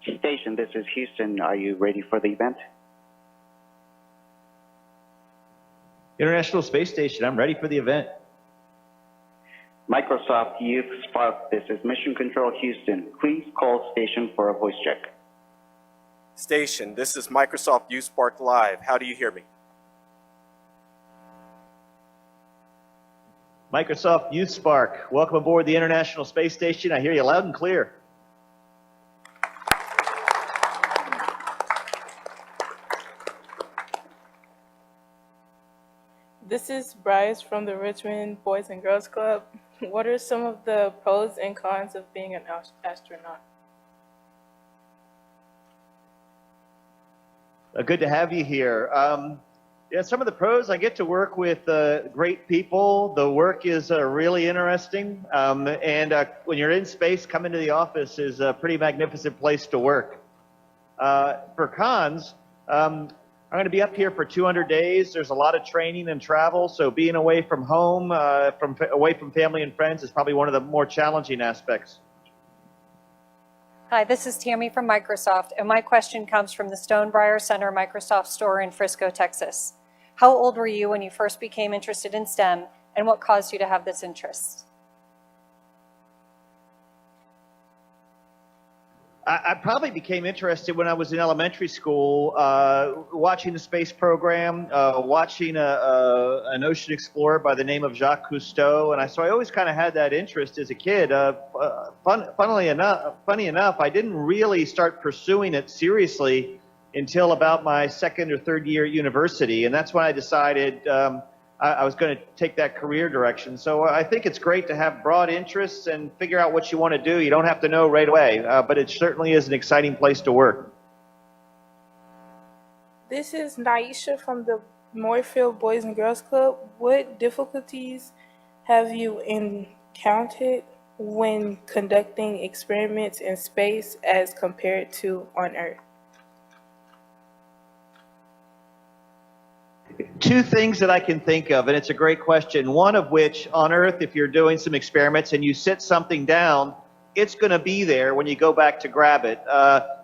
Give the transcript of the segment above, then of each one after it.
Station, this is Houston. Are you ready for the event? International Space Station, I'm ready for the event. Microsoft Youth Spark, this is Mission Control Houston. Please call station for a voice check. Station, this is Microsoft Youth Spark Live. How do you hear me? Microsoft Youth Spark, welcome aboard the International Space Station. I hear you loud and clear. This is Bryce from the Richmond Boys and Girls Club. What are some of the pros and cons of being an astronaut? Good to have you here. Yeah, some of the pros, I get to work with great people. The work is really interesting. When you're in space, coming to the office is a pretty magnificent place to work. For cons, I'm going to be up here for 200 days. There's a lot of training and travel, so being away from home, away from family and friends is probably one of the more challenging aspects. Hi, this is Tammy from Microsoft, and my question comes from the Stonebriar Center Microsoft store in Frisco, Texas. How old were you when you first became interested in STEM, and what caused you to have this interest? I probably became interested when I was in elementary school, watching the space program, watching an ocean explorer by the name of Jacques Cousteau, and so I always kind of had that interest as a kid. Funny enough, I didn't really start pursuing it seriously until about my second or third year at university, and that's when I decided I was going to take that career direction. So I think it's great to have broad interests and figure out what you want to do. You don't have to know right away, but it certainly is an exciting place to work. This is Naisha from the Moorfield Boys and Girls Club. What difficulties have you encountered when conducting experiments in space as compared to on Earth? Two things that I can think of, and it's a great question. One of which, on Earth, if you're doing some experiments and you sit something down, it's going to be there when you go back to grab it.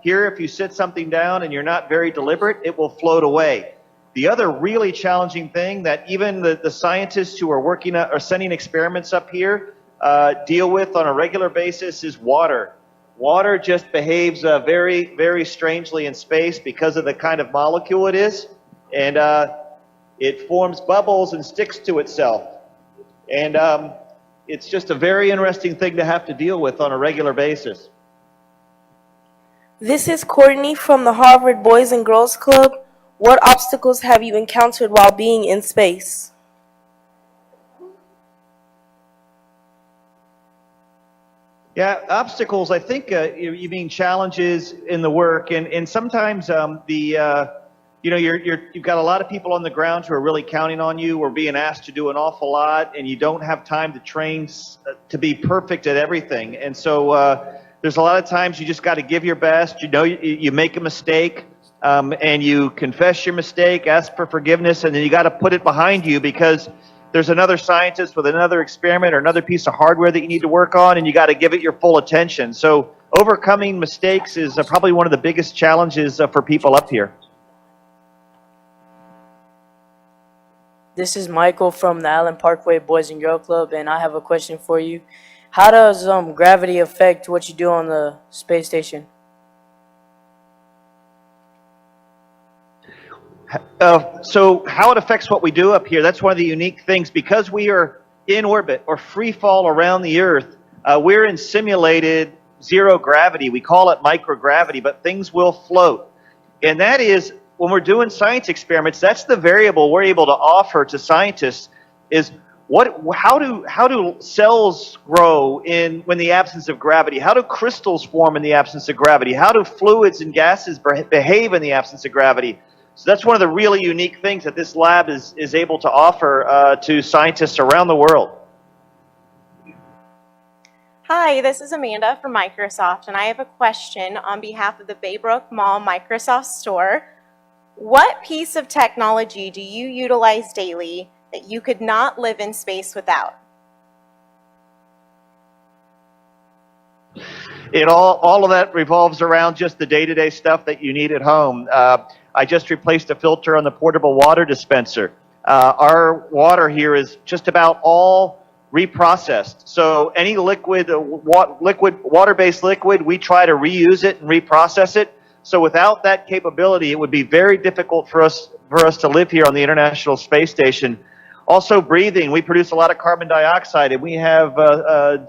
Here, if you sit something down and you're not very deliberate, it will float away. The other really challenging thing that even the scientists who are working or sending experiments up here deal with on a regular basis is water. Water just behaves very, very strangely in space because of the kind of molecule it is. And it forms bubbles and sticks to itself. And it's just a very interesting thing to have to deal with on a regular basis. This is Courtney from the Harvard Boys and Girls Club. What obstacles have you encountered while being in space? Yeah, obstacles, I think you mean challenges in the work. And sometimes you've got a lot of people on the ground who are really counting on you or being asked to do an awful lot, and you don't have time to train to be perfect at everything. And so there's a lot of times you just got to give your best. You make a mistake, and you confess your mistake, ask for forgiveness, and then you got to put it behind you because there's another scientist with another experiment or another piece of hardware that you need to work on, and you got to give it your full attention. So overcoming mistakes is probably one of the biggest challenges for people up here. This is Michael from the Allen Parkway Boys and Girl Club, and I have a question for you. How does gravity affect what you do on the space station? So how it affects what we do up here, that's one of the unique things. Because we are in orbit or free fall around the Earth, we're in simulated zero gravity. We call it microgravity, but things will float. And that is, when we're doing science experiments, that's the variable we're able to offer to scientists is how do cells grow in the absence of gravity? How do crystals form in the absence of gravity? How do fluids and gases behave in the absence of gravity? So that's one of the really unique things that this lab is able to offer to scientists around the world. Hi, this is Amanda from Microsoft, and I have a question on behalf of the Baybrook Mall Microsoft store. What piece of technology do you utilize daily that you could not live in space without? all of that revolves around just the day-to-day stuff that you need at home. I just replaced a filter on the portable water dispenser. Our water here is just about all reprocessed. So any water-based liquid, we try to reuse it and reprocess it. So without that capability, it would be very difficult for us to live here on the International Space Station. Also breathing, we produce a lot of carbon dioxide, and we have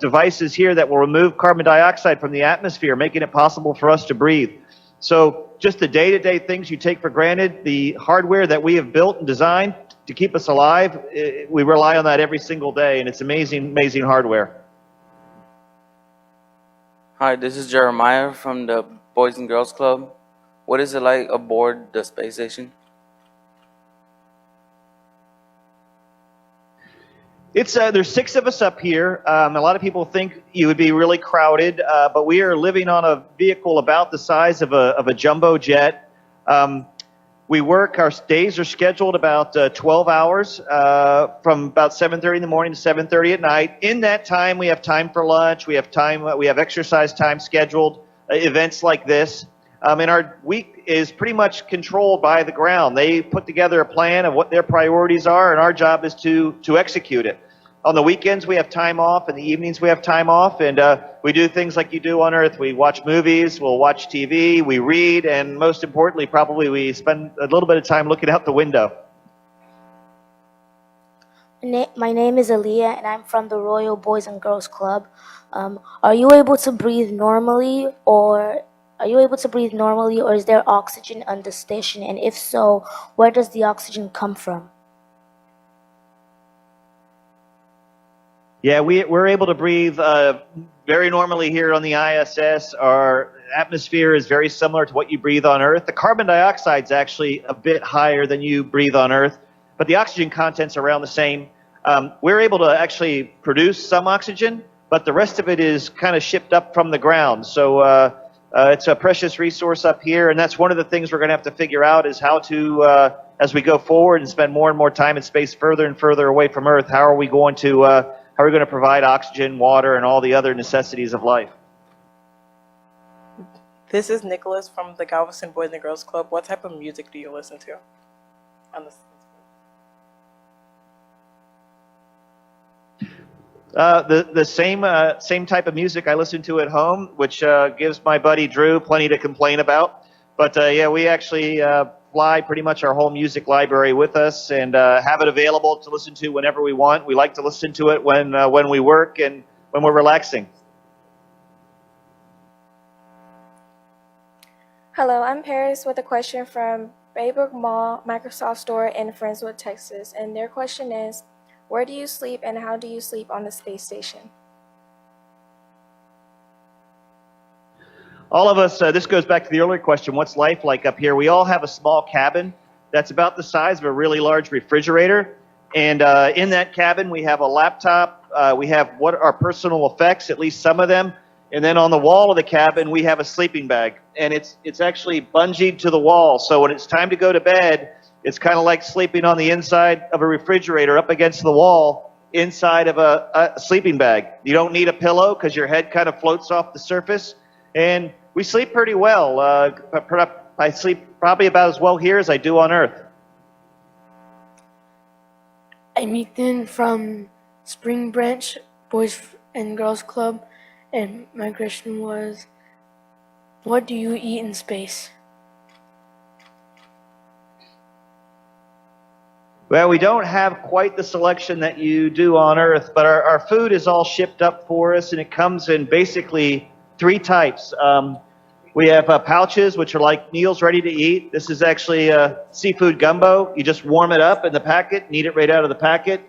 devices here that will remove carbon dioxide from the atmosphere, making it possible for us to breathe. So just the day-to-day things you take for granted, the hardware that we have built and designed to keep us alive, we rely on that every single day, and it's amazing, amazing hardware. Hi, this is Jeremiah from the Boys and Girls Club. What is it like aboard the space station? There's 6 of us up here. A lot of people think you would be really crowded, but we are living on a vehicle about the size of a jumbo jet. We work, our days are scheduled about 12 hours from about 7:30 in the morning to 7:30 at night. In that time, we have time for lunch. We have exercise time scheduled, events like this. And our week is pretty much controlled by the ground. They put together a plan of what their priorities are, and our job is to execute it. On the weekends, we have time off. In the evenings, we have time off. And we do things like you do on Earth. We watch movies, we'll watch TV, we read, and most importantly, probably we spend a little bit of time looking out the window. My name is Aaliyah, and I'm from the Royal Boys and Girls Club. Are you able to breathe normally, or is there oxygen on the station? And if so, where does the oxygen come from? Yeah, we're able to breathe very normally here on the ISS. Our atmosphere is very similar to what you breathe on Earth. The carbon dioxide is actually a bit higher than you breathe on Earth, but the oxygen content's around the same. We're able to actually produce some oxygen, but the rest of it is kind of shipped up from the ground. So it's a precious resource up here, and that's one of the things we're going to have to figure out is how to, as we go forward and spend more and more time in space further and further away from Earth, how are we going to provide oxygen, water, and all the other necessities of life? This is Nicholas from the Galveston Boys and Girls Club. What type of music do you listen to? The same type of music I listen to at home, which gives my buddy Drew plenty to complain about. But yeah, we actually fly pretty much our whole music library with us and have it available to listen to whenever we want. We like to listen to it when we work and when we're relaxing. Hello, I'm Paris with a question from Baybrook Mall, Microsoft Store in Friendswood, Texas. And their question is, where do you sleep and how do you sleep on the space station? All of us, this goes back to the earlier question, what's life like up here? We all have a small cabin that's about the size of a really large refrigerator. And in that cabin, we have a laptop. We have what our personal effects, at least some of them. And then on the wall of the cabin, we have a sleeping bag. And it's actually bungeed to the wall. So when it's time to go to bed, it's kind of like sleeping on the inside of a refrigerator up against the wall inside of a sleeping bag. You don't need a pillow because your head kind of floats off the surface. And we sleep pretty well. I sleep probably about as well here as I do on Earth. I'm Ethan from Spring Branch Boys and Girls Club, and my question was, what do you eat in space? Well, we don't have quite the selection that you do on Earth, but our food is all shipped up for us, and it comes in basically 3 types. We have pouches, which are like meals ready to eat. This is actually a seafood gumbo. You just warm it up in the packet and eat it right out of the packet.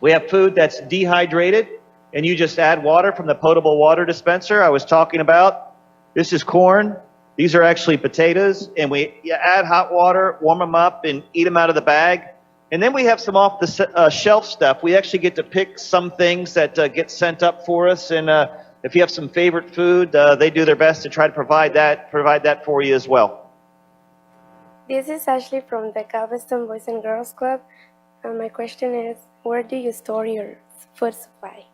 We have food that's dehydrated, and you just add water from the potable water dispenser I was talking about. This is corn. These are actually potatoes, and we add hot water, warm them up, and eat them out of the bag. And then we have some off-the-shelf stuff. We actually get to pick some things that get sent up for us, and if you have some favorite food, they do their best to try to provide that for you as well. This is Ashley from the Galveston Boys and Girls Club. And my question is, where do you store your food supply?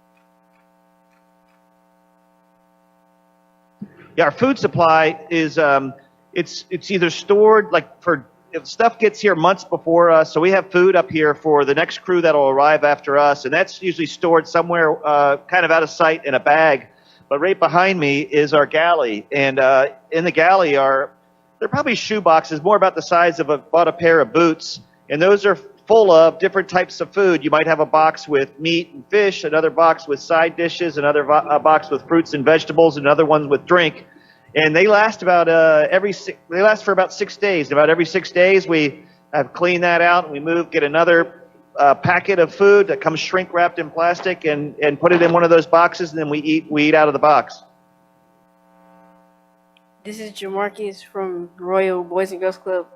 Yeah, our food supply is it's either stored like for if stuff gets here months before us, so we have food up here for the next crew that'll arrive after us, and that's usually stored somewhere kind of out of sight in a bag. But right behind me is our galley, and in the galley they're probably shoe boxes, more about the size of about a pair of boots, and those are full of different types of food. You might have a box with meat and fish, another box with side dishes, another box with fruits and vegetables, another one with drink. And they last about they last for about 6 days. About every 6 days, we have cleaned that out, and we get another packet of food that comes shrink wrapped in plastic, and put it in one of those boxes, and then we eat out of the box. This is Jamarcus from Royal Boys and Girls Club.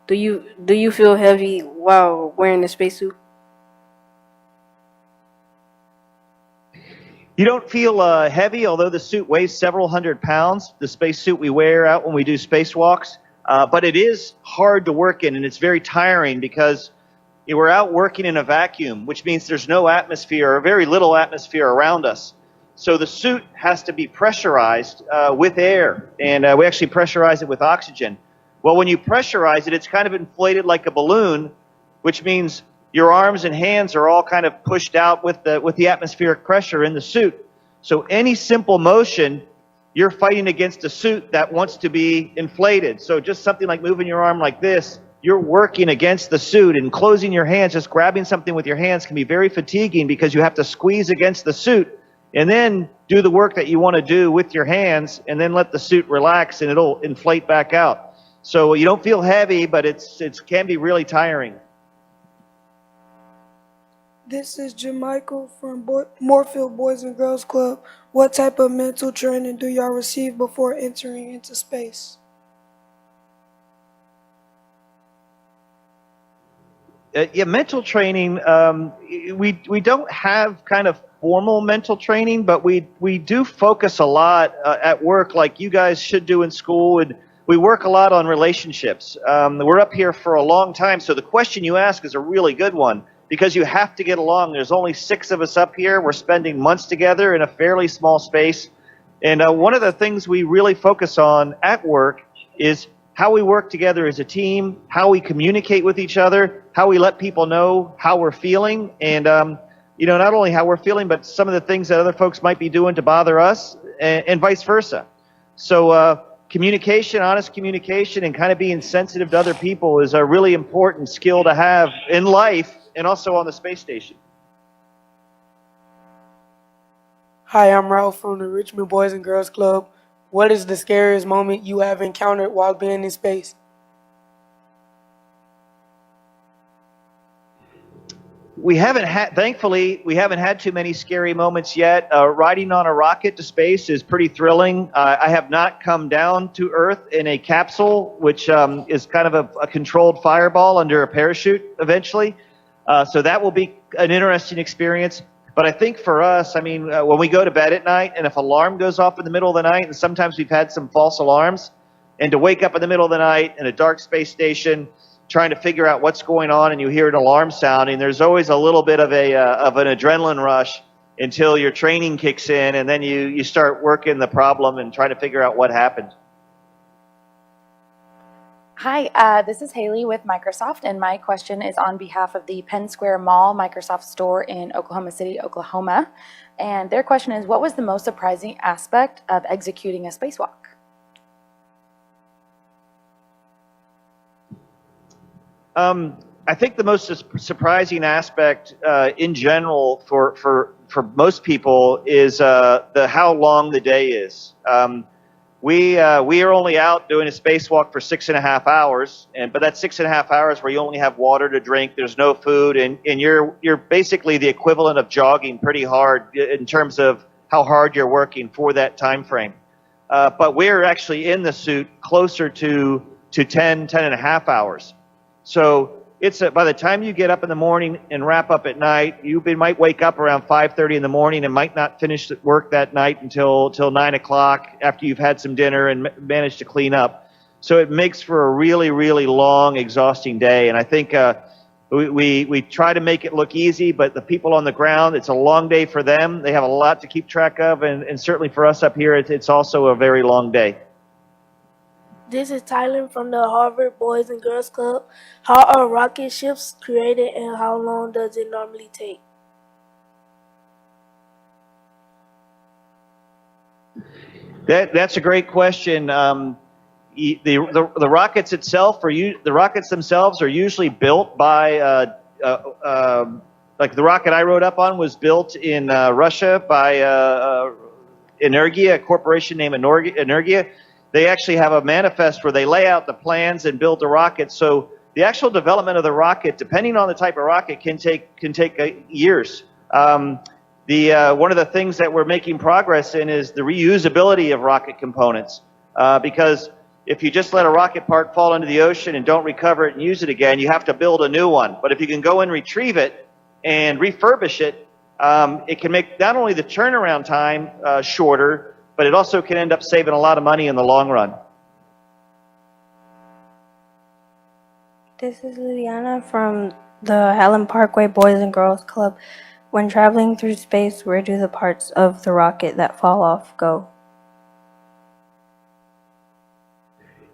Do you feel heavy while wearing the spacesuit? You don't feel heavy, although the suit weighs several hundred pounds, the spacesuit we wear out when we do spacewalks. But it is hard to work in, and it's very tiring because we're out working in a vacuum, which means there's no atmosphere or very little atmosphere around us. So the suit has to be pressurized with air, and we actually pressurize it with oxygen. Well, when you pressurize it, it's kind of inflated like a balloon, which means your arms and hands are all kind of pushed out with the atmospheric pressure in the suit. So any simple motion, you're fighting against a suit that wants to be inflated. So just something like moving your arm like this, you're working against the suit, and closing your hands, just grabbing something with your hands can be very fatiguing because you have to squeeze against the suit and then do the work that you want to do with your hands, and then let the suit relax and it'll inflate back out. So you don't feel heavy, but it can be really tiring. This is Jim Michael from Moorfield Boys and Girls Club. What type of mental training do y'all receive before entering into space? Yeah, mental training, we don't have kind of formal mental training, but we do focus a lot at work, like you guys should do in school, and we work a lot on relationships. We're up here for a long time, so the question you ask is a really good one, because you have to get along. There's only 6 of us up here. We're spending months together in a fairly small space, and one of the things we really focus on at work is how we work together as a team, how we communicate with each other, how we let people know how we're feeling, and not only how we're feeling, but some of the things that other folks might be doing to bother us, and vice versa. So communication, honest communication, and kind of being sensitive to other people is a really important skill to have in life and also on the space station. Hi, I'm Ralph from the Richmond Boys and Girls Club. What is the scariest moment you have encountered while being in space? Thankfully, we haven't had too many scary moments yet. Riding on a rocket to space is pretty thrilling. I have not come down to Earth in a capsule, which is kind of a controlled fireball under a parachute eventually. So that will be an interesting experience. But I think for us, when we go to bed at night, and if an alarm goes off in the middle of the night, and sometimes we've had some false alarms, and to wake up in the middle of the night in a dark space station, trying to figure out what's going on, and you hear an alarm sounding, there's always a little bit of an adrenaline rush until your training kicks in, and then you start working the problem and trying to figure out what happened. Hi, this is Haley with Microsoft, and my question is on behalf of the Penn Square Mall Microsoft store in Oklahoma City, Oklahoma. And their question is, what was the most surprising aspect of executing a spacewalk? I think the most surprising aspect in general for most people is how long the day is. We are only out doing a spacewalk for 6.5 hours, but that's 6.5 hours where you only have water to drink. There's no food, and you're basically the equivalent of jogging pretty hard in terms of how hard you're working for that time frame. But we're actually in the suit closer to 10.5 hours. So it's by the time you get up in the morning and wrap up at night, you might wake up around 5:30 in the morning and might not finish work that night until 9 o'clock after you've had some dinner and managed to clean up. So it makes for a really, really long, exhausting day. And I think we try to make it look easy, but the people on the ground, it's a long day for them. They have a lot to keep track of, and certainly for us up here, it's also a very long day. This is Tyler from the Harvard Boys and Girls Club. How are rocket ships created and how long does it normally take? That's a great question. The rockets itself the rockets themselves are usually built by like the rocket I rode up on was built in Russia by Energia, a corporation named Energia. They actually have a manifest where they lay out the plans and build the rocket. So the actual development of the rocket, depending on the type of rocket, can take years. One of the things that we're making progress in is the reusability of rocket components, because if you just let a rocket part fall into the ocean and don't recover it and use it again, you have to build a new one. But if you can go and retrieve it and refurbish it, it can make not only the turnaround time shorter, but it also can end up saving a lot of money in the long run. This is Liliana from the Highland Parkway Boys and Girls Club. When traveling through space, where do the parts of the rocket that fall off go?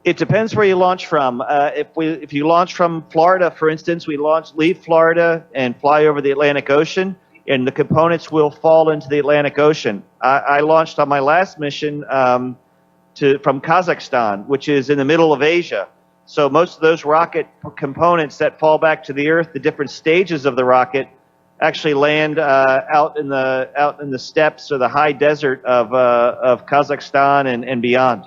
It depends where you launch from. If you launch from Florida, for instance, leave Florida and fly over the Atlantic Ocean, and the components will fall into the Atlantic Ocean. I launched on my last mission from Kazakhstan, which is in the middle of Asia. So most of those rocket components that fall back to the Earth, the different stages of the rocket, actually land out in the steppes or the high desert of Kazakhstan and beyond.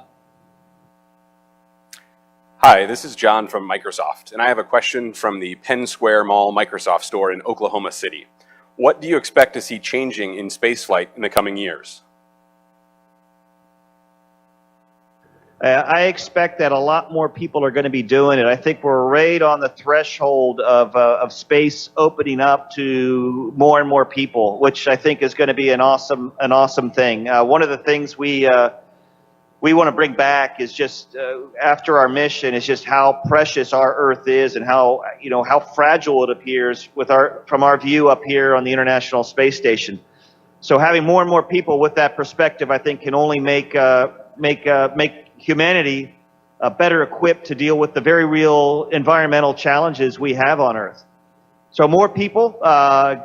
Hi, this is John from Microsoft, and I have a question from the Penn Square Mall Microsoft store in Oklahoma City. What do you expect to see changing in spaceflight in the coming years? I expect that a lot more people are going to be doing it. I think we're right on the threshold of space opening up to more and more people, which I think is going to be an awesome thing. One of the things we want to bring back is just after our mission is just how precious our Earth is and how fragile it appears from our view up here on the International Space Station. So having more and more people with that perspective, I think, can only make humanity better equipped to deal with the very real environmental challenges we have on Earth. So more people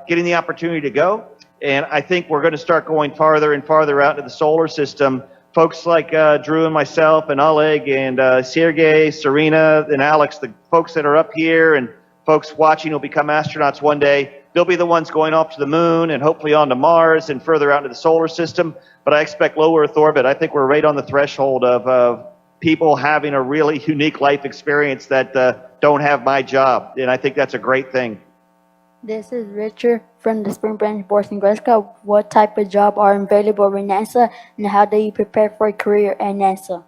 getting the opportunity to go, and I think we're going to start going farther and farther out into the solar system. Folks like Drew and myself and Oleg and Sergey, Serena and Alex, the folks that are up here and folks watching who'll become astronauts one day, they'll be the ones going off to the moon and hopefully onto Mars and further out into the solar system. But I expect low Earth orbit. I think we're right on the threshold of people having a really unique life experience that don't have my job. And I think that's a great thing. This is Richard from the Spring Branch Boys and Girls Club. What type of job are available with NASA, and how do you prepare for a career at NASA?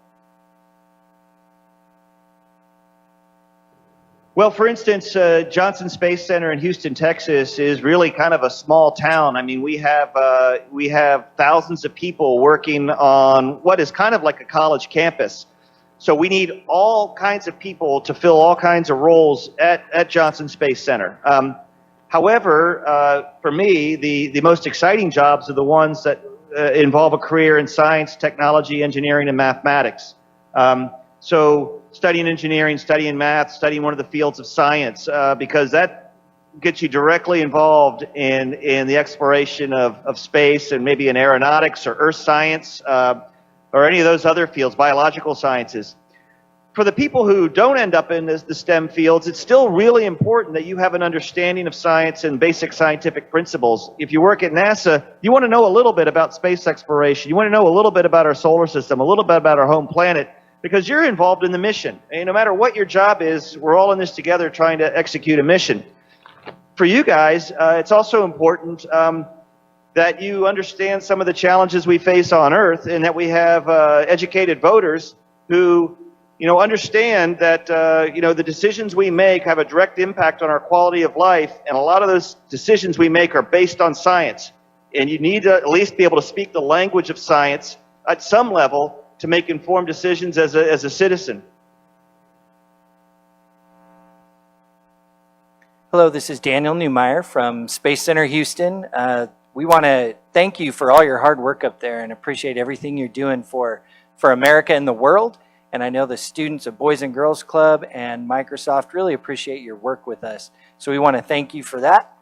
Well, for instance, Johnson Space Center in Houston, Texas is really kind of a small town. I mean, we have thousands of people working on what is kind of like a college campus. So we need all kinds of people to fill all kinds of roles at Johnson Space Center. However, for me, the most exciting jobs are the ones that involve a career in science, technology, engineering, and mathematics. So studying engineering, studying math, studying one of the fields of science, because that gets you directly involved in the exploration of space and maybe in aeronautics or earth science or any of those other fields, biological sciences. For the people who don't end up in the STEM fields, it's still really important that you have an understanding of science and basic scientific principles. If you work at NASA, you want to know a little bit about space exploration. You want to know a little bit about our solar system, a little bit about our home planet, because you're involved in the mission. And no matter what your job is, we're all in this together trying to execute a mission. For you guys, it's also important that you understand some of the challenges we face on Earth, and that we have educated voters who understand that, the decisions we make have a direct impact on our quality of life, and a lot of those decisions we make are based on science. And you need to at least be able to speak the language of science at some level to make informed decisions as a citizen. Hello, this is Daniel Newmeyer from Space Center Houston. We want to thank you for all your hard work up there and appreciate everything you're doing for America and the world. And I know the students of Boys and Girls Club and Microsoft really appreciate your work with us. So we want to thank you for that.